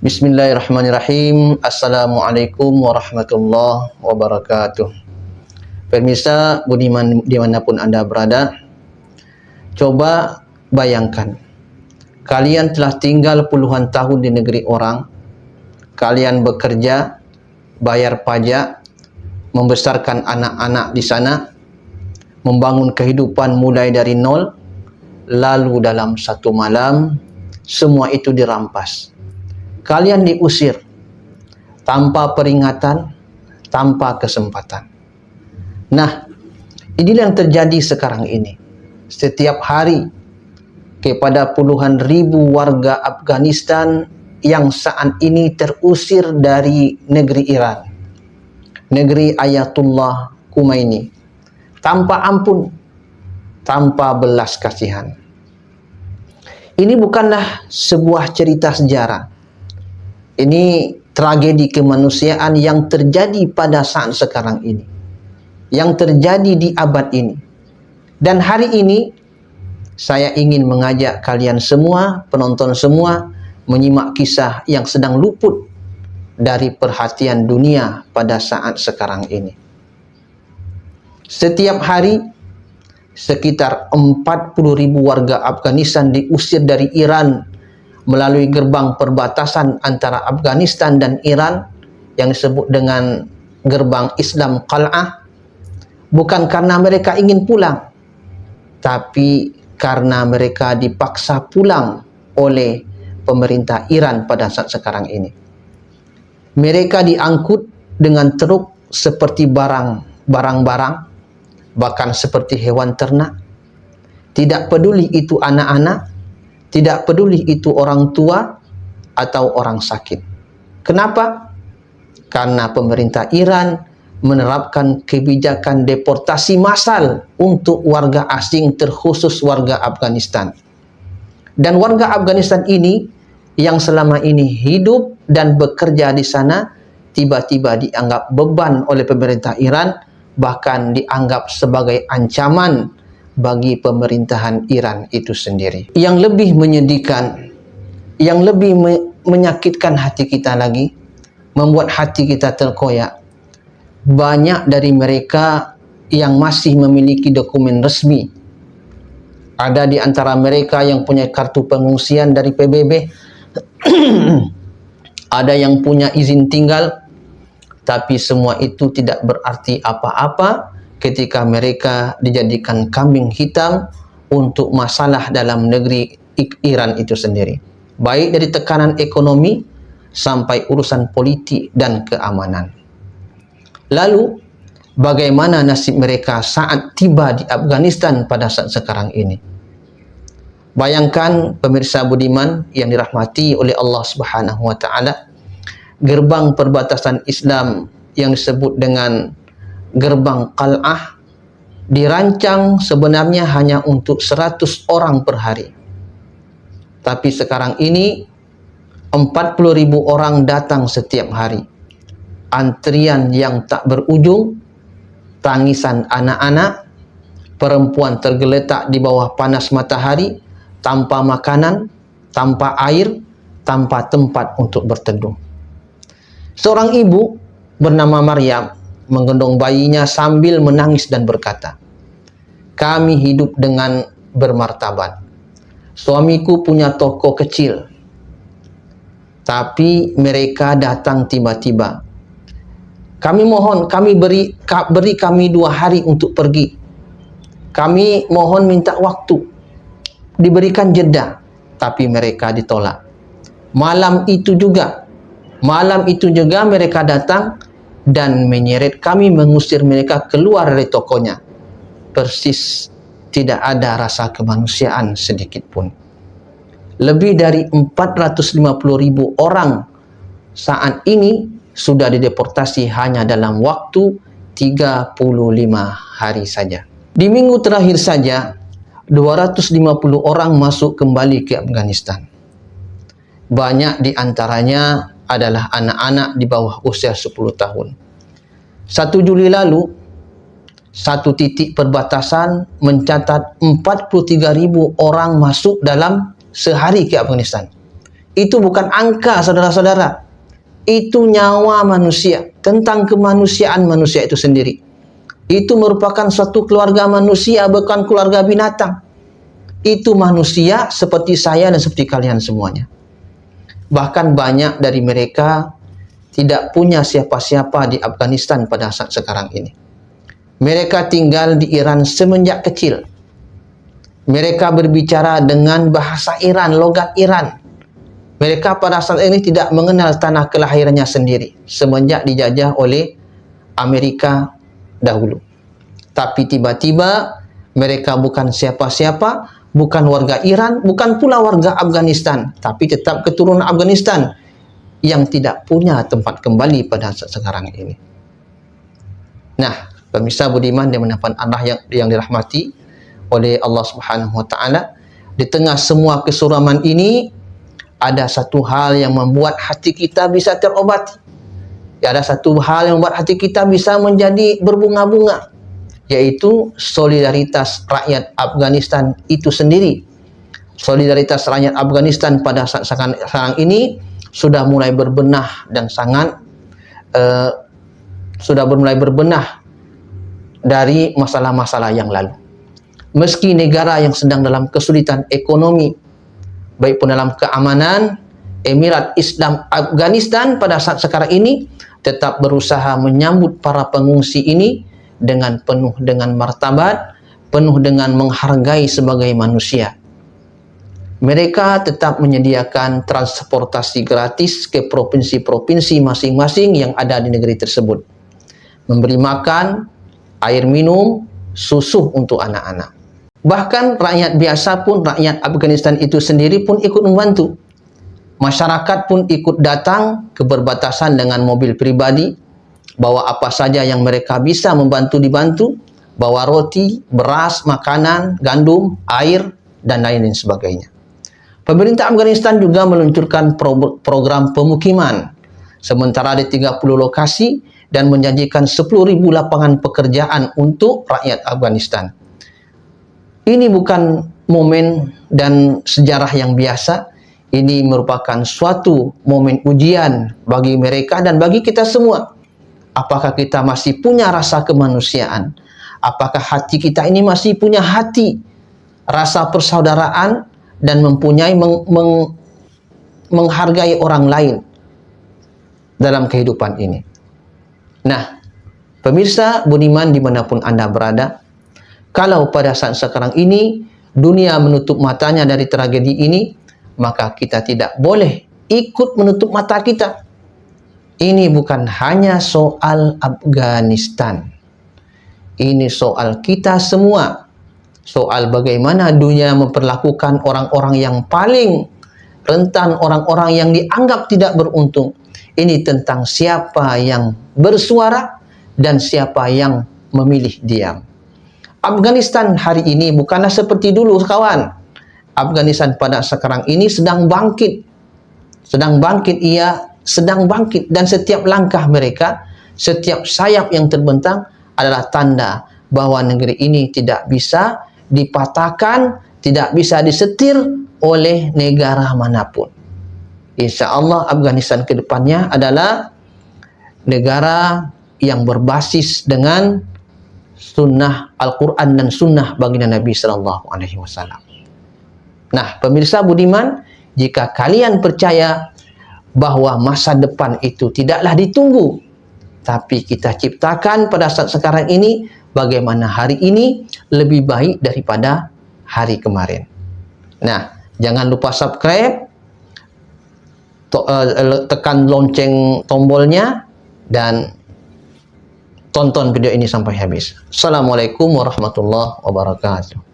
Bismillahirrahmanirrahim. Assalamualaikum warahmatullahi wabarakatuh. Pemirsa budiman dimanapun Anda berada, coba bayangkan, kalian telah tinggal puluhan tahun di negeri orang, kalian bekerja, bayar pajak, membesarkan anak-anak di sana, membangun kehidupan mulai dari nol, lalu dalam satu malam, semua itu dirampas. Kalian diusir tanpa peringatan, tanpa kesempatan. Nah, inilah yang terjadi sekarang ini. Setiap hari kepada puluhan ribu warga Afghanistan yang saat ini terusir dari negeri Iran, negeri Ayatullah Khomeini, tanpa ampun, tanpa belas kasihan. Ini bukanlah sebuah cerita sejarah. Ini tragedi kemanusiaan yang terjadi pada saat sekarang ini, yang terjadi di abad ini. Dan hari ini saya ingin mengajak kalian semua, penonton semua, menyimak kisah yang sedang luput dari perhatian dunia pada saat sekarang ini. Setiap hari sekitar 40.000 warga Afghanistan diusir dari Iran melalui gerbang perbatasan antara Afghanistan dan Iran yang disebut dengan gerbang Islam Qal'ah, bukan karena mereka ingin pulang, tapi karena mereka dipaksa pulang oleh pemerintah Iran pada saat sekarang ini. Mereka diangkut dengan truk seperti barang-barang, bahkan seperti hewan ternak. Tidak peduli itu anak-anak, tidak peduli itu orang tua atau orang sakit. Kenapa? Karena pemerintah Iran menerapkan kebijakan deportasi massal untuk warga asing, terkhusus warga Afghanistan. Dan warga Afghanistan ini yang selama ini hidup dan bekerja di sana, tiba-tiba dianggap beban oleh pemerintah Iran, bahkan dianggap sebagai ancaman bagi pemerintahan Iran itu sendiri. Yang lebih menyedihkan, yang lebih menyakitkan hati kita lagi, membuat hati kita terkoyak, banyak dari mereka yang masih memiliki dokumen resmi. Ada di antara mereka yang punya kartu pengungsian dari PBB, ada yang punya izin tinggal, tapi semua itu tidak berarti apa-apa ketika mereka dijadikan kambing hitam untuk masalah dalam negeri Iran itu sendiri. Baik dari tekanan ekonomi sampai urusan politik dan keamanan. Lalu, bagaimana nasib mereka saat tiba di Afghanistan pada saat sekarang ini? Bayangkan pemirsa budiman yang dirahmati oleh Allah Subhanahu wa taala, gerbang perbatasan Islam yang disebut dengan gerbang Qal'ah dirancang sebenarnya hanya untuk 100 orang per hari. Tapi sekarang ini 40.000 orang datang setiap hari. Antrian yang tak berujung, tangisan anak-anak, perempuan tergeletak di bawah panas matahari, tanpa makanan, tanpa air, tanpa tempat untuk berteduh. Seorang ibu bernama Maryam menggendong bayinya sambil menangis dan berkata, "Kami hidup dengan bermartabat. Suamiku punya toko kecil, tapi mereka datang tiba-tiba. Kami mohon, beri kami 2 hari untuk pergi. Kami mohon minta waktu, diberikan jeda, tapi mereka ditolak. Malam itu juga mereka datang dan menyeret kami, mengusir mereka keluar dari tokonya. Persis tidak ada rasa kemanusiaan sedikit pun." Lebih dari 450.000 orang saat ini sudah dideportasi hanya dalam waktu 35 hari saja. Di minggu terakhir saja 250 orang masuk kembali ke Afghanistan. Banyak di antaranya adalah anak-anak di bawah usia 10 tahun. 1 Juli lalu, satu titik perbatasan mencatat 43.000 orang masuk dalam sehari ke Afghanistan. Itu bukan angka, saudara-saudara. Itu nyawa manusia, tentang kemanusiaan manusia itu sendiri. Itu merupakan suatu keluarga manusia, bukan keluarga binatang. Itu manusia seperti saya dan seperti kalian semuanya. Bahkan banyak dari mereka tidak punya siapa-siapa di Afghanistan pada saat sekarang ini. Mereka tinggal di Iran semenjak kecil. Mereka berbicara dengan bahasa Iran, logat Iran. Mereka pada saat ini tidak mengenal tanah kelahirannya sendiri semenjak dijajah oleh Amerika dahulu. Tapi tiba-tiba mereka bukan siapa-siapa, bukan warga Iran, bukan pula warga Afghanistan, tapi tetap keturunan Afghanistan yang tidak punya tempat kembali pada saat sekarang ini. Nah, pemirsa budiman dan menapan Allah yang dirahmati oleh Allah Subhanahu wa taala, di tengah semua kesuraman ini ada satu hal yang membuat hati kita bisa terobati. Ya, ada satu hal yang membuat hati kita bisa menjadi berbunga-bunga, yaitu solidaritas rakyat Afghanistan itu sendiri. Solidaritas rakyat Afghanistan pada saat sekarang ini sudah mulai berbenah dan sudah mulai berbenah dari masalah-masalah yang lalu. Meski negara yang sedang dalam kesulitan ekonomi, baik pun dalam keamanan, Emirat Islam Afghanistan pada saat sekarang ini tetap berusaha menyambut para pengungsi ini dengan penuh dengan martabat, penuh dengan menghargai sebagai manusia. Mereka tetap menyediakan transportasi gratis ke provinsi-provinsi masing-masing yang ada di negeri tersebut. Memberi makan, air minum, susu untuk anak-anak. Bahkan rakyat biasa pun, rakyat Afghanistan itu sendiri pun ikut membantu. Masyarakat pun ikut datang ke perbatasan dengan mobil pribadi, bawa apa saja yang mereka bisa dibantu, bawa roti, beras, makanan, gandum, air, dan lain-lain sebagainya. Pemerintah Afghanistan juga meluncurkan program pemukiman sementara di 30 lokasi dan menjanjikan 10.000 lapangan pekerjaan untuk rakyat Afghanistan. Ini bukan momen dan sejarah yang biasa. Ini merupakan suatu momen ujian bagi mereka dan bagi kita semua. Apakah kita masih punya rasa kemanusiaan? Apakah hati kita ini masih punya hati, rasa persaudaraan, dan mempunyai menghargai orang lain dalam kehidupan ini? Nah, pemirsa budiman dimanapun Anda berada, kalau pada saat sekarang ini dunia menutup matanya dari tragedi ini, maka kita tidak boleh ikut menutup mata kita. Ini bukan hanya soal Afghanistan. Ini soal kita semua. Soal bagaimana dunia memperlakukan orang-orang yang paling rentan, orang-orang yang dianggap tidak beruntung. Ini tentang siapa yang bersuara dan siapa yang memilih diam. Afghanistan hari ini bukanlah seperti dulu, kawan. Afghanistan pada sekarang ini sedang bangkit. Sedang bangkit, dan setiap langkah mereka, setiap sayap yang terbentang adalah tanda bahwa negeri ini tidak bisa dipatahkan, tidak bisa disetir oleh negara manapun. Insya Allah Afghanistan ke depannya adalah negara yang berbasis dengan sunnah Al-Quran dan sunnah baginda Nabi Sallallahu Alaihi Wasallam. Nah, pemirsa budiman, jika kalian percaya bahwa masa depan itu tidaklah ditunggu, tapi kita ciptakan pada saat sekarang ini, bagaimana hari ini lebih baik daripada hari kemarin. Nah, jangan lupa subscribe, tekan lonceng tombolnya, dan tonton video ini sampai habis. Assalamualaikum warahmatullahi wabarakatuh.